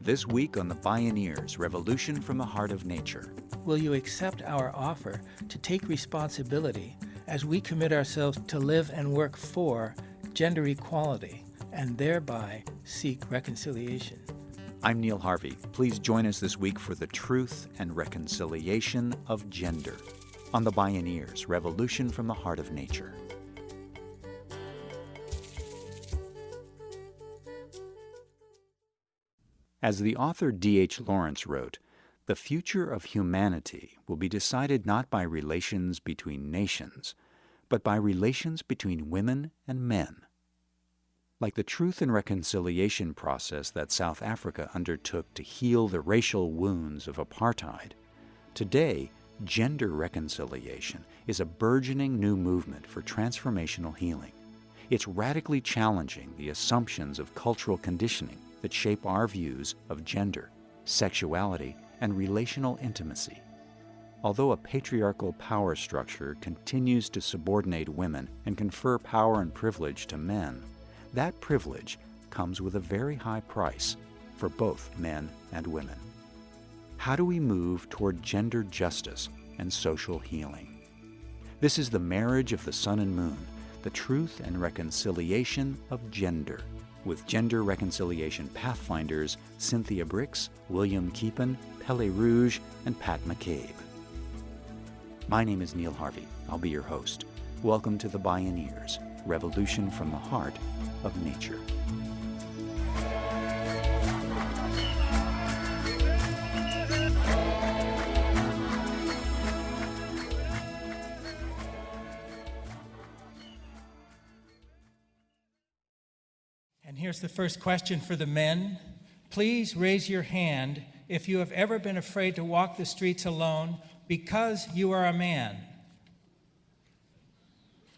This week on the Bioneers, Revolution from the Heart of Nature. Will you accept our offer to take responsibility as we commit ourselves to live and work for gender equality and thereby seek reconciliation? I'm Neil Harvey. Please join us this week for the truth and reconciliation of gender on the Bioneers, Revolution from the Heart of Nature. As the author D.H. Lawrence wrote, the future of humanity will be decided not by relations between nations, but by relations between women and men. Like the truth and reconciliation process that South Africa undertook to heal the racial wounds of apartheid, today, gender reconciliation is a burgeoning new movement for transformational healing. It's radically challenging the assumptions of cultural conditioning that shape our views of gender, sexuality, and relational intimacy. Although a patriarchal power structure continues to subordinate women and confer power and privilege to men, that privilege comes with a very high price for both men and women. How do we move toward gender justice and social healing? This is the marriage of the sun and moon, the truth and reconciliation of gender, with gender reconciliation pathfinders Cynthia Brix, William Keepin, Pele Rouge, and Pat McCabe. My name is Neil Harvey. I'll be your host. Welcome to the Bioneers, Revolution from the Heart of Nature. And here's the first question for the men. Please raise your hand if you have ever been afraid to walk the streets alone because you are a man.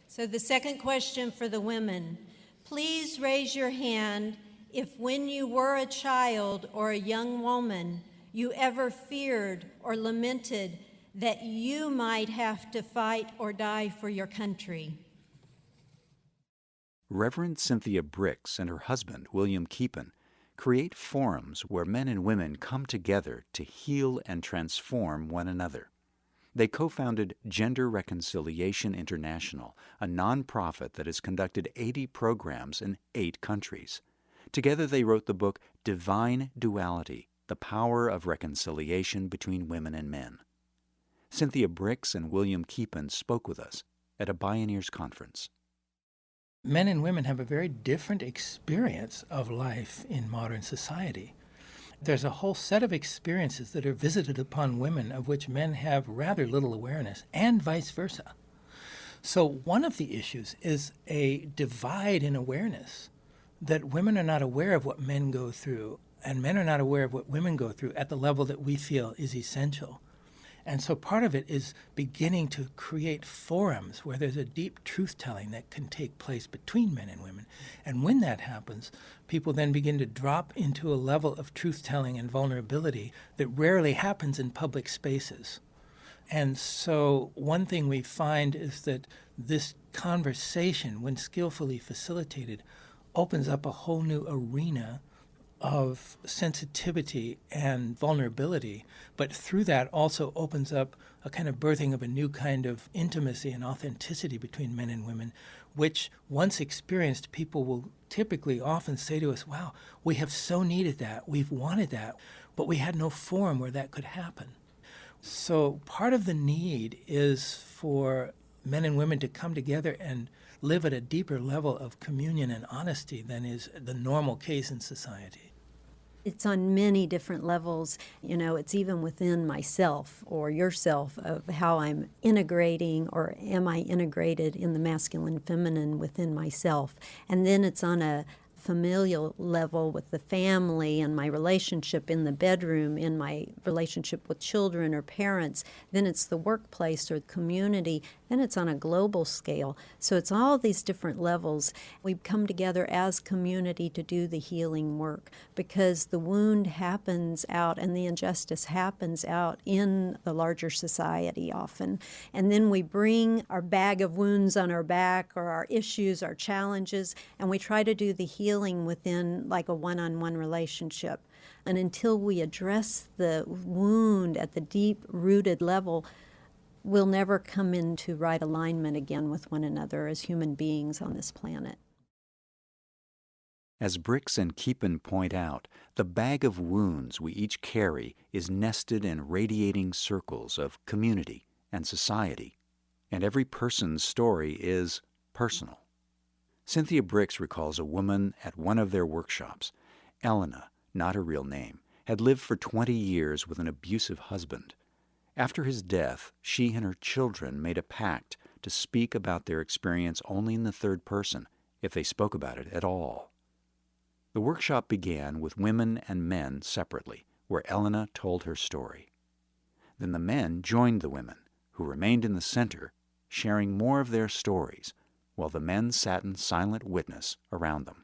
So the second question for the women. Please raise your hand if when you were a child or a young woman, you ever feared or lamented that you might have to fight or die for your country. Reverend Cynthia Brix and her husband, William Keepin, create forums where men and women come together to heal and transform one another. They co-founded Gender Reconciliation International, a nonprofit that has conducted 80 programs in 8 countries. Together they wrote the book Divine Duality, The Power of Reconciliation Between Women and Men. Cynthia Brix and William Keepin spoke with us at a Bioneers conference. Men and women have a very different experience of life in modern society. There's a whole set of experiences that are visited upon women of which men have rather little awareness, and vice versa. So one of the issues is a divide in awareness, that women are not aware of what men go through, and men are not aware of what women go through at the level that we feel is essential. And so part of it is beginning to create forums where there's a deep truth-telling that can take place between men and women. And when that happens, people then begin to drop into a level of truth-telling and vulnerability that rarely happens in public spaces. And so one thing we find is that this conversation, when skillfully facilitated, opens up a whole new arena of sensitivity and vulnerability, but through that also opens up a kind of birthing of a new kind of intimacy and authenticity between men and women, which once experienced, people will typically often say to us, wow, we have so needed that, we've wanted that, but we had no forum where that could happen. So part of the need is for men and women to come together and live at a deeper level of communion and honesty than is the normal case in society. It's on many different levels. You know, it's even within myself or yourself of how I'm integrating, or am I integrated in the masculine feminine within myself. And then it's on a familial level with the family and my relationship in the bedroom, in my relationship with children or parents. Then it's the workplace or the community. Then it's on a global scale. So it's all these different levels. We come together as community to do the healing work because the wound happens out and the injustice happens out in the larger society often. And then we bring our bag of wounds on our back or our issues, our challenges, and we try to do the healing healing within like a one-on-one relationship. And until we address the wound at the deep-rooted level, we'll never come into right alignment again with one another as human beings on this planet. As Brix and Keepin point out, the bag of wounds we each carry is nested in radiating circles of community and society, and every person's story is personal. Cynthia Brix recalls a woman at one of their workshops. Elena, not her real name, had lived for 20 years with an abusive husband. After his death, she and her children made a pact to speak about their experience only in the third person, if they spoke about it at all. The workshop began with women and men separately, where Elena told her story. Then the men joined the women, who remained in the center, sharing more of their stories, while the men sat in silent witness around them.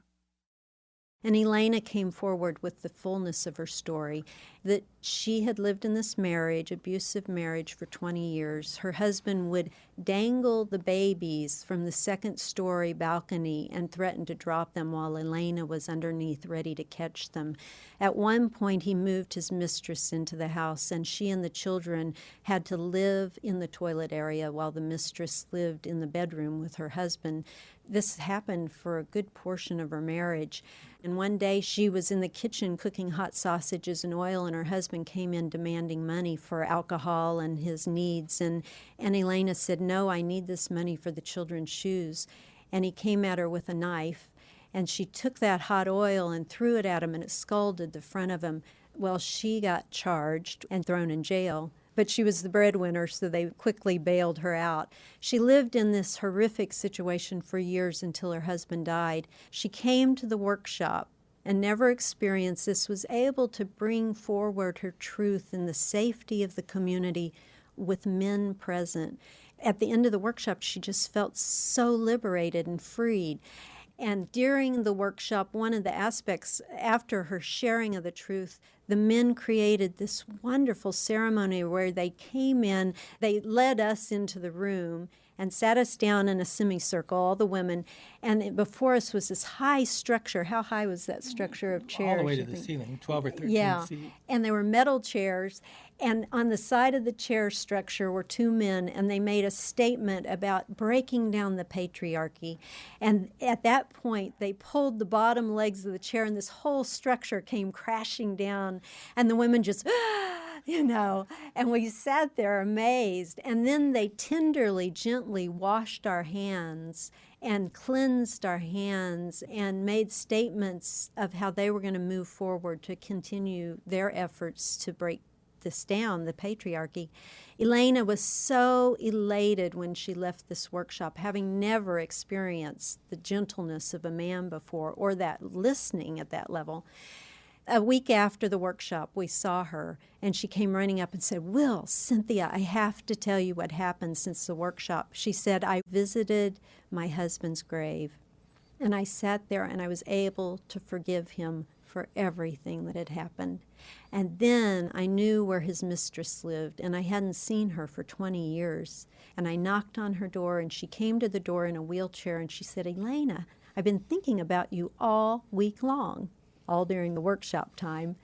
And Elena came forward with the fullness of her story, that she had lived in this marriage, abusive marriage, for 20 years. Her husband would dangle the babies from the second-story balcony and threaten to drop them while Elena was underneath ready to catch them. At one point, he moved his mistress into the house, and she and the children had to live in the toilet area while the mistress lived in the bedroom with her husband. This happened for a good portion of her marriage. And one day she was in the kitchen cooking hot sausages and oil, and her husband came in demanding money for alcohol and his needs. And Elena said, "No, I need this money for the children's shoes." And he came at her with a knife, and she took that hot oil and threw it at him, and it scalded the front of him. Well, she got charged and thrown in jail. But she was the breadwinner, so they quickly bailed her out. She lived in this horrific situation for years until her husband died. She came to the workshop and never experienced this, was able to bring forward her truth in the safety of the community with men present. At the end of the workshop, she just felt so liberated and freed. And during the workshop, one of the aspects, after her sharing of the truth, the men created this wonderful ceremony where they came in, they led us into the room and sat us down in a semicircle, all the women, and before us was this high structure. How high was that structure of chairs? All the way to the ceiling, 12 or 13 yeah. feet. And they were metal chairs, and on the side of the chair structure were two men, and they made a statement about breaking down the patriarchy. And at that point, they pulled the bottom legs of the chair, and this whole structure came crashing down, and the women just, and we sat there amazed. And then they tenderly, gently washed our hands and cleansed our hands and made statements of how they were going to move forward to continue their efforts to break this down, the patriarchy. Elena was so elated when she left this workshop, having never experienced the gentleness of a man before or that listening at that level. A week after the workshop, we saw her, and she came running up and said, "Will, Cynthia, I have to tell you what happened since the workshop." She said, "I visited my husband's grave, and I sat there and I was able to forgive him for everything that had happened. And then I knew where his mistress lived, and I hadn't seen her for 20 years. And I knocked on her door, and she came to the door in a wheelchair, and she said, 'Elena, I've been thinking about you all week long,' all during the workshop time.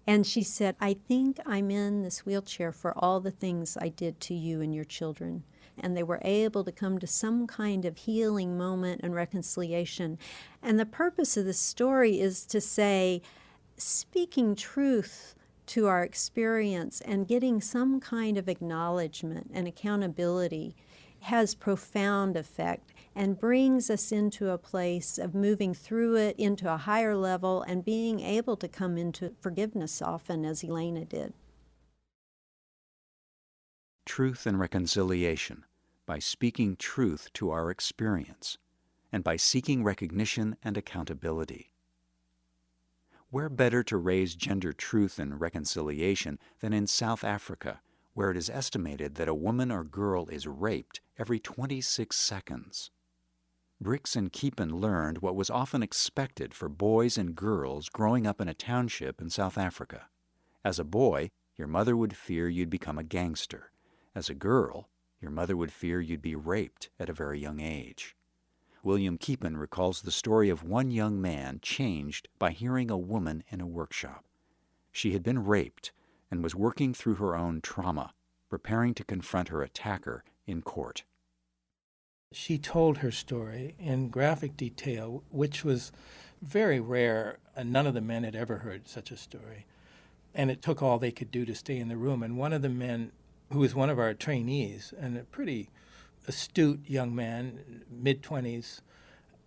And she said, 'I think I'm in this wheelchair for all the things I did to you and your children.' And they were able to come to some kind of healing moment and reconciliation. And the purpose of this story is to say, speaking truth to our experience and getting some kind of acknowledgement and accountability has profound effect and brings us into a place of moving through it into a higher level and being able to come into forgiveness often, as Elena did. Truth and reconciliation, by speaking truth to our experience, and by seeking recognition and accountability. Where better to raise gender truth and reconciliation than in South Africa, where it is estimated that a woman or girl is raped every 26 seconds. Brix and Keepin learned what was often expected for boys and girls growing up in a township in South Africa. As a boy, your mother would fear you'd become a gangster. As a girl, your mother would fear you'd be raped at a very young age. William Keepin recalls the story of one young man changed by hearing a woman in a workshop. She had been raped and was working through her own trauma, preparing to confront her attacker in court. She told her story in graphic detail, which was very rare, and none of the men had ever heard such a story. And it took all they could do to stay in the room. And one of the men, who was one of our trainees, and a pretty astute young man, mid-20s,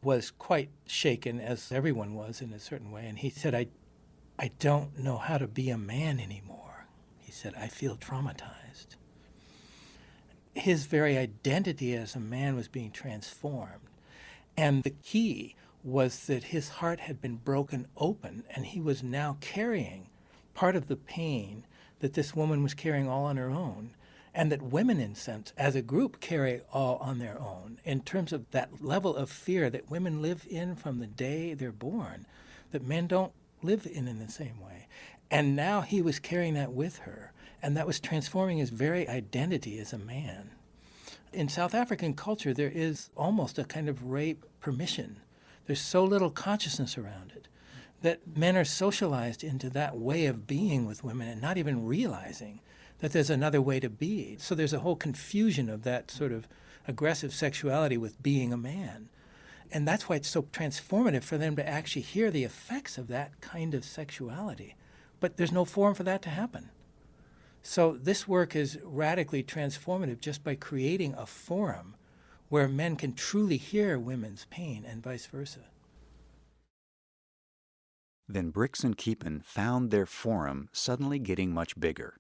was quite shaken, as everyone was in a certain way. And he said, I don't know how to be a man anymore. He said, I feel traumatized. His very identity as a man was being transformed. And the key was that his heart had been broken open, and he was now carrying part of the pain that this woman was carrying all on her own, and that women, in sense, as a group, carry all on their own, in terms of that level of fear that women live in from the day they're born, that men don't live in the same way. And now he was carrying that with her, and that was transforming his very identity as a man. In South African culture, there is almost a kind of rape permission. There's so little consciousness around it that men are socialized into that way of being with women and not even realizing that there's another way to be. So there's a whole confusion of that sort of aggressive sexuality with being a man. And that's why it's so transformative for them to actually hear the effects of that kind of sexuality. But there's no forum for that to happen. So this work is radically transformative just by creating a forum where men can truly hear women's pain and vice versa. Then Brix and Keepin found their forum suddenly getting much bigger.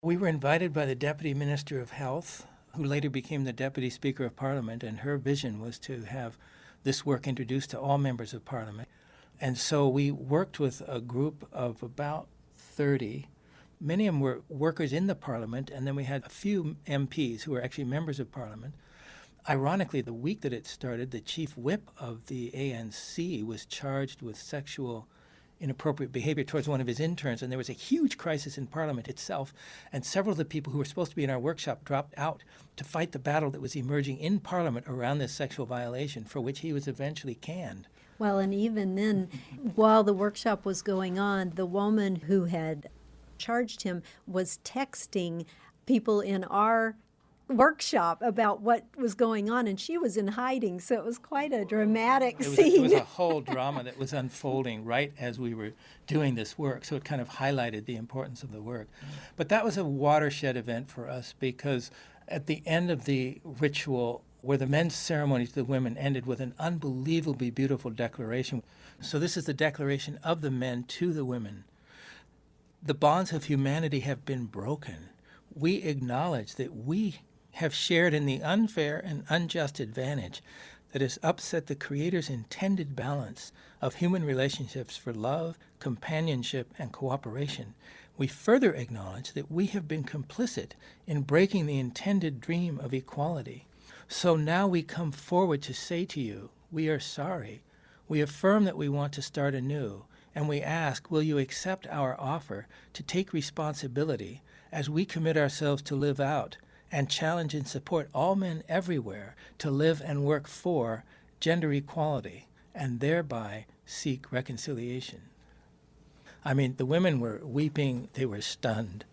We were invited by the Deputy Minister of Health, who later became the Deputy Speaker of Parliament, and her vision was to have this work introduced to all members of Parliament. And so we worked with a group of about 30. Many of them were workers in the Parliament, and then we had a few MPs who were actually members of Parliament. Ironically, the week that it started, the chief whip of the ANC was charged with sexual inappropriate behavior towards one of his interns, and there was a huge crisis in Parliament itself, and several of the people who were supposed to be in our workshop dropped out to fight the battle that was emerging in Parliament around this sexual violation, for which he was eventually canned. Well, and even then, while the workshop was going on, the woman who had charged him was texting people in our workshop about what was going on, and she was in hiding, so it was quite a dramatic scene. It was a whole drama that was unfolding right as we were doing this work, so it kind of highlighted the importance of the work. But that was a watershed event for us, because at the end of the ritual, where the men's ceremony to the women ended with an unbelievably beautiful declaration. So this is the declaration of the men to the women. The bonds of humanity have been broken. We acknowledge that we have shared in the unfair and unjust advantage that has upset the Creator's intended balance of human relationships for love, companionship, and cooperation. We further acknowledge that we have been complicit in breaking the intended dream of equality. So now we come forward to say to you, we are sorry. We affirm that we want to start anew, and we ask, will you accept our offer to take responsibility as we commit ourselves to live out and challenge and support all men everywhere to live and work for gender equality and thereby seek reconciliation. I mean, the women were weeping. They were stunned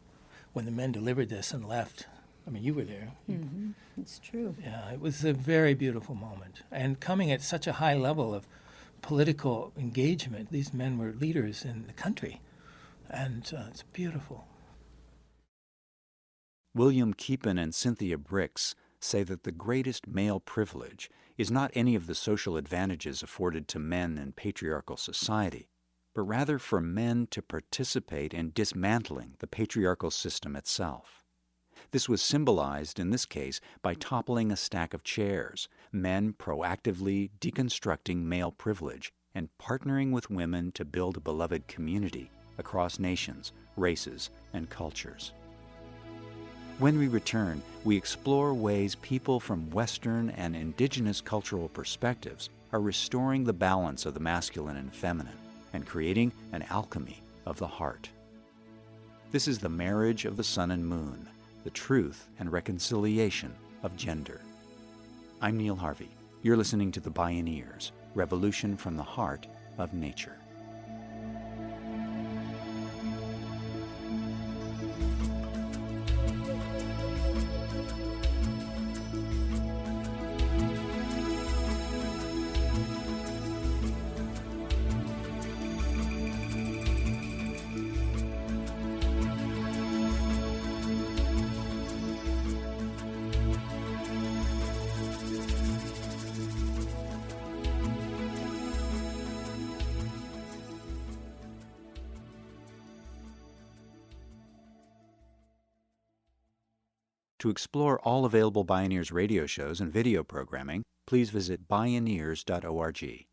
when the men delivered this and left. I mean, you were there. Mm-hmm. It's true. Yeah, it was a very beautiful moment. And coming at such a high level of political engagement, these men were leaders in the country. And it's beautiful. William Keepin and Cynthia Brix say that the greatest male privilege is not any of the social advantages afforded to men in patriarchal society, but rather for men to participate in dismantling the patriarchal system itself. This was symbolized in this case by toppling a stack of chairs, men proactively deconstructing male privilege and partnering with women to build a beloved community across nations, races, and cultures. When we return, we explore ways people from Western and indigenous cultural perspectives are restoring the balance of the masculine and feminine and creating an alchemy of the heart. This is the marriage of the sun and moon, the truth and reconciliation of gender. I'm Neil Harvey. You're listening to the Bioneers, Revolution from the Heart of Nature. To explore all available Bioneers radio shows and video programming, please visit bioneers.org.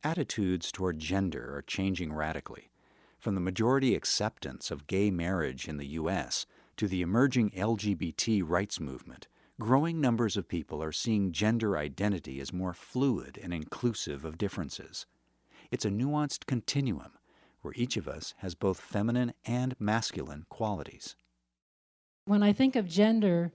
Attitudes toward gender are changing radically. From the majority acceptance of gay marriage in the U.S. to the emerging LGBT rights movement, growing numbers of people are seeing gender identity as more fluid and inclusive of differences. It's a nuanced continuum where each of us has both feminine and masculine qualities. When I think of gender,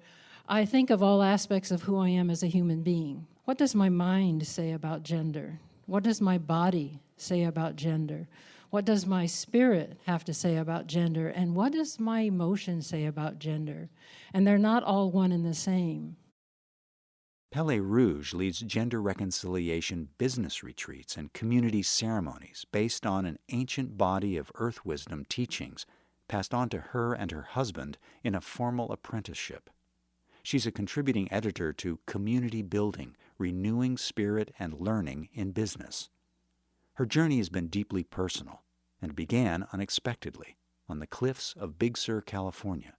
I think of all aspects of who I am as a human being. What does my mind say about gender? What does my body say about gender? What does my spirit have to say about gender? And what does my emotion say about gender? And they're not all one and the same. Pele Rouge leads gender reconciliation business retreats and community ceremonies based on an ancient body of earth wisdom teachings passed on to her and her husband in a formal apprenticeship. She's a contributing editor to Community Building, Renewing Spirit and Learning in Business. Her journey has been deeply personal and began unexpectedly on the cliffs of Big Sur, California.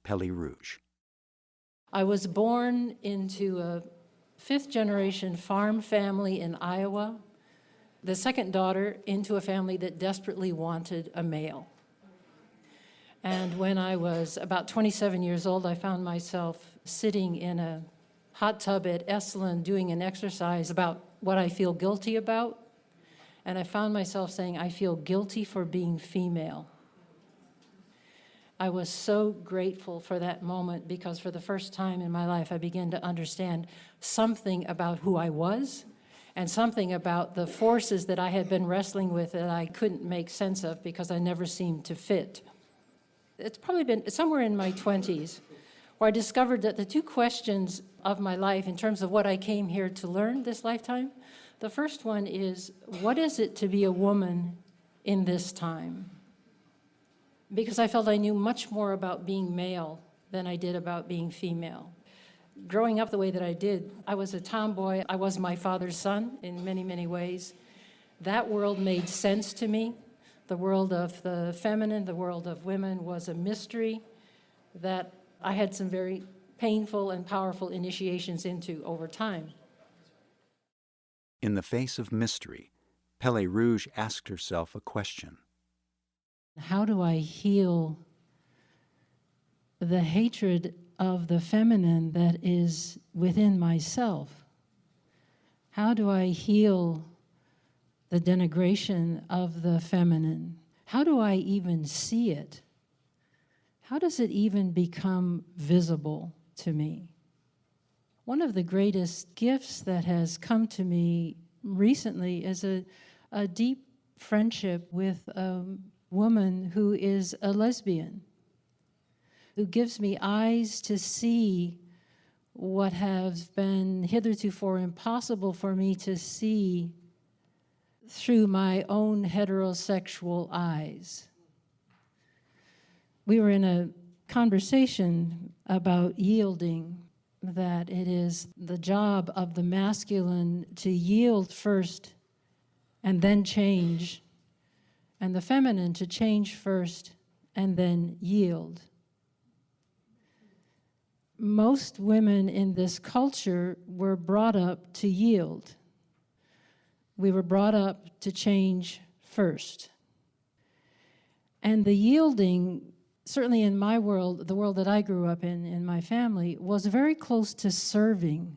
Pele Rouge. I was born into a fifth-generation farm family in Iowa, the second daughter into a family that desperately wanted a male. And when I was about 27 years old, I found myself sitting in a hot tub at Esalen doing an exercise about what I feel guilty about. And I found myself saying, I feel guilty for being female. I was so grateful for that moment because for the first time in my life, I began to understand something about who I was and something about the forces that I had been wrestling with that I couldn't make sense of because I never seemed to fit. It's probably been somewhere in my 20s where I discovered that the two questions of my life in terms of what I came here to learn this lifetime, the first one is, what is it to be a woman in this time? Because I felt I knew much more about being male than I did about being female. Growing up the way that I did, I was a tomboy. I was my father's son in many, many ways. That world made sense to me. The world of the feminine, the world of women was a mystery that I had some very painful and powerful initiations into over time. In the face of mystery, Pele Rouge asked herself a question. How do I heal the hatred of the feminine that is within myself? How do I heal the denigration of the feminine? How do I even see it? How does it even become visible to me? One of the greatest gifts that has come to me recently is a deep friendship with a woman who is a lesbian, who gives me eyes to see what has been hitherto impossible for me to see through my own heterosexual eyes. We were in a conversation about yielding, that it is the job of the masculine to yield first and then change, and the feminine to change first and then yield. Most women in this culture were brought up to yield. We were brought up to change first. And the yielding, certainly in my world, the world that I grew up in my family, was very close to serving.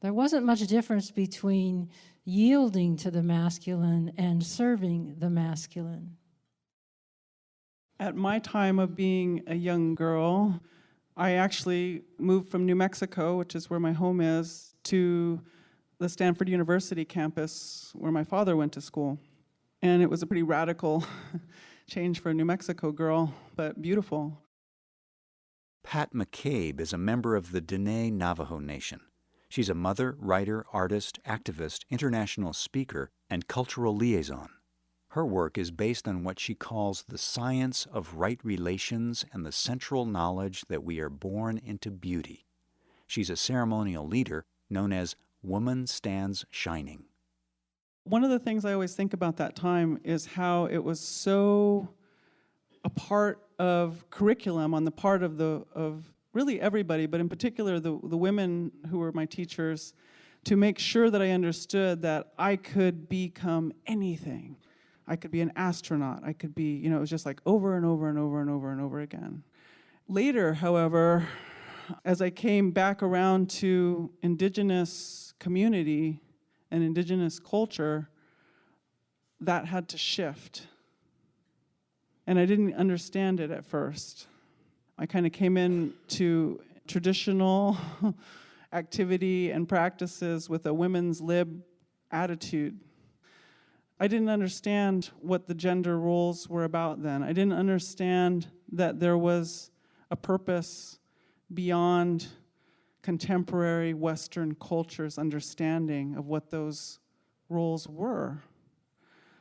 There wasn't much difference between yielding to the masculine and serving the masculine. At my time of being a young girl, I actually moved from New Mexico, which is where my home is, to the Stanford University campus where my father went to school. And it was a pretty radical change for a New Mexico girl, but beautiful. Pat McCabe is a member of the Diné Navajo Nation. She's a mother, writer, artist, activist, international speaker, and cultural liaison. Her work is based on what she calls the science of right relations and the central knowledge that we are born into beauty. She's a ceremonial leader known as Woman Stands Shining. One of the things I always think about that time is how it was so a part of curriculum on the part of really everybody, but in particular the women who were my teachers, to make sure that I understood that I could become anything. I could be an astronaut. I could be, it was just like over and over and over and over and over again. Later, however, as I came back around to indigenous community and indigenous culture, that had to shift. And I didn't understand it at first. I kind of came into traditional activity and practices with a women's lib attitude. I didn't understand what the gender roles were about then. I didn't understand that there was a purpose beyond contemporary Western culture's understanding of what those roles were.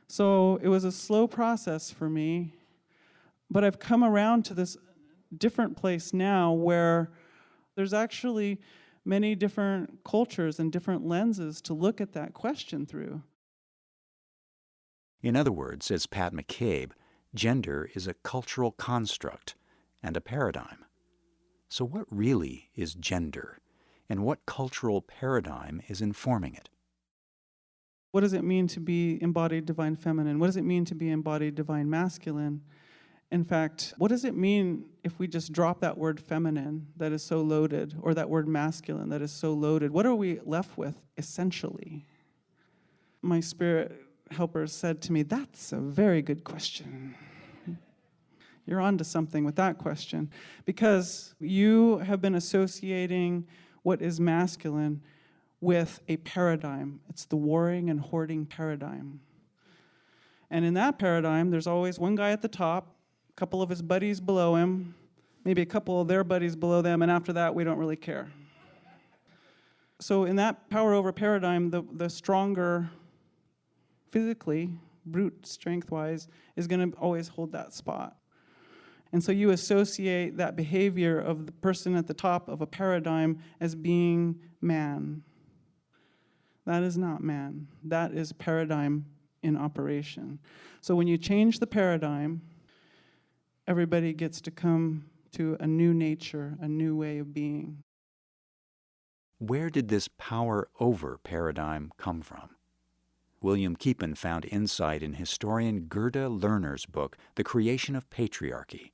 So it was a slow process for me, but I've come around to this different place now where there's actually many different cultures and different lenses to look at that question through. In other words, says Pat McCabe, gender is a cultural construct and a paradigm. So what really is gender, and what cultural paradigm is informing it? What does it mean to be embodied divine feminine? What does it mean to be embodied divine masculine? In fact, what does it mean if we just drop that word feminine that is so loaded, or that word masculine that is so loaded? What are we left with, essentially? My spirit helper said to me, "That's a very good question. You're onto something with that question, because you have been associating what is masculine with a paradigm. It's the warring and hoarding paradigm. And in that paradigm, there's always one guy at the top, a couple of his buddies below him, maybe a couple of their buddies below them, and after that, we don't really care. So in that power over paradigm, the stronger physically, brute strength-wise, is going to always hold that spot. And so you associate that behavior of the person at the top of a paradigm as being man. That is not man. That is paradigm in operation. So when you change the paradigm, everybody gets to come to a new nature, a new way of being. Where did this power over paradigm come from? William Keepin found insight in historian Gerda Lerner's book, The Creation of Patriarchy.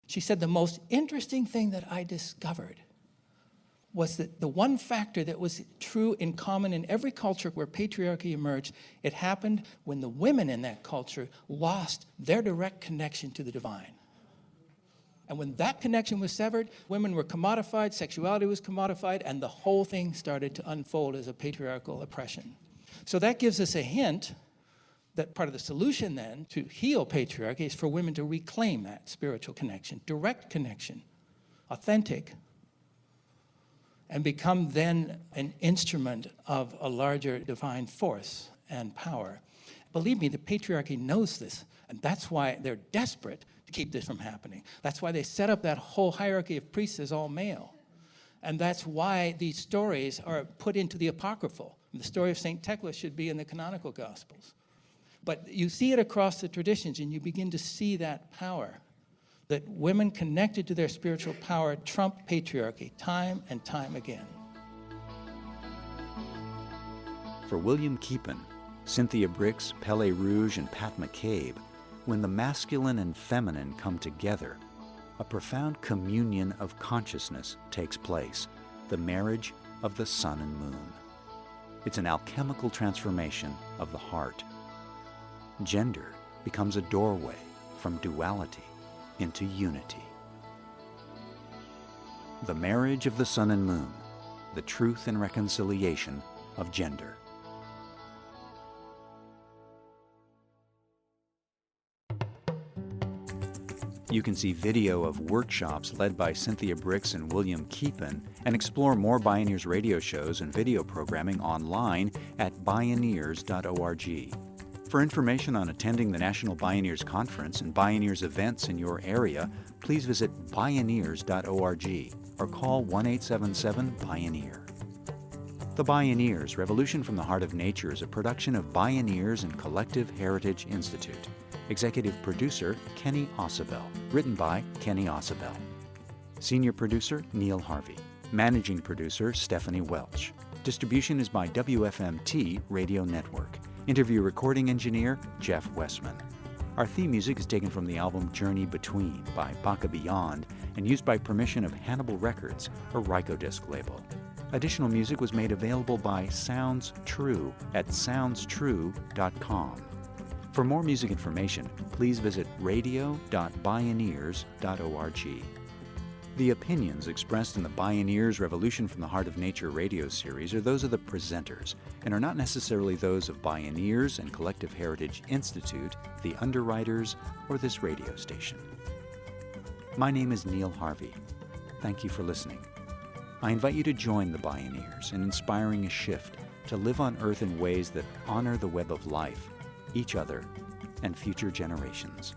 She said the most interesting thing that I discovered was that the one factor that was true in common in every culture where patriarchy emerged, it happened when the women in that culture lost their direct connection to the divine. And when that connection was severed, women were commodified, sexuality was commodified, and the whole thing started to unfold as a patriarchal oppression. So that gives us a hint that part of the solution then to heal patriarchy is for women to reclaim that spiritual connection, direct connection, authentic, and become then an instrument of a larger divine force and power. Believe me, the patriarchy knows this, and that's why they're desperate to keep this from happening. That's why they set up that whole hierarchy of priests as all male. And that's why these stories are put into the apocryphal. The story of St. Tecla should be in the canonical Gospels. But you see it across the traditions, and you begin to see that power, that women connected to their spiritual power trump patriarchy time and time again. For William Keepin, Cynthia Brix, Pele Rouge, and Pat McCabe, when the masculine and feminine come together, a profound communion of consciousness takes place, the marriage of the sun and moon. It's an alchemical transformation of the heart. Gender becomes a doorway from duality into unity. The Marriage of the Sun and Moon, the Truth and Reconciliation of Gender. You can see video of workshops led by Cynthia Brix and William Keepin and explore more Bioneers radio shows and video programming online at bioneers.org. For information on attending the National Bioneers Conference and Bioneers events in your area, please visit bioneers.org or call 1-877-BIONEER. The Bioneers, Revolution from the Heart of Nature is a production of Bioneers and Collective Heritage Institute. Executive producer, Kenny Ausubel. Written by Kenny Ausubel. Senior producer, Neil Harvey. Managing producer, Stephanie Welch. Distribution is by WFMT Radio Network. Interview recording engineer, Jeff Westman. Our theme music is taken from the album Journey Between by Baka Beyond and used by permission of Hannibal Records, a Rykodisc label. Additional music was made available by Sounds True at soundstrue.com. For more music information, please visit radio.bioneers.org. The opinions expressed in the Bioneers Revolution from the Heart of Nature radio series are those of the presenters and are not necessarily those of Bioneers and Collective Heritage Institute, the underwriters, or this radio station. My name is Neil Harvey. Thank you for listening. I invite you to join the Bioneers in inspiring a shift to live on Earth in ways that honor the web of life, each other, and future generations.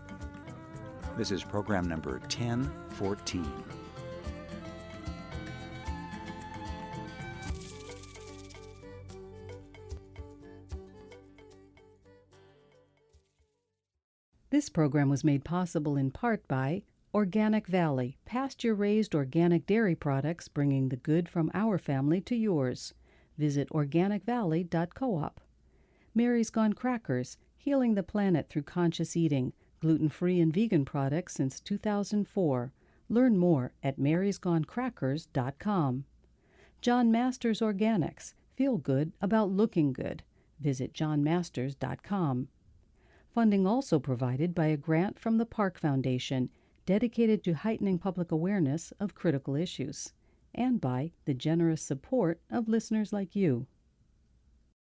This is program number 1014. This program was made possible in part by Organic Valley, pasture-raised organic dairy products bringing the good from our family to yours. Visit organicvalley.coop. Mary's Gone Crackers, healing the planet through conscious eating, gluten-free and vegan products since 2004. Learn more at marysgonecrackers.com. John Masters Organics, feel good about looking good. Visit johnmasters.com. Funding also provided by a grant from the Park Foundation, dedicated to heightening public awareness of critical issues, and by the generous support of listeners like you.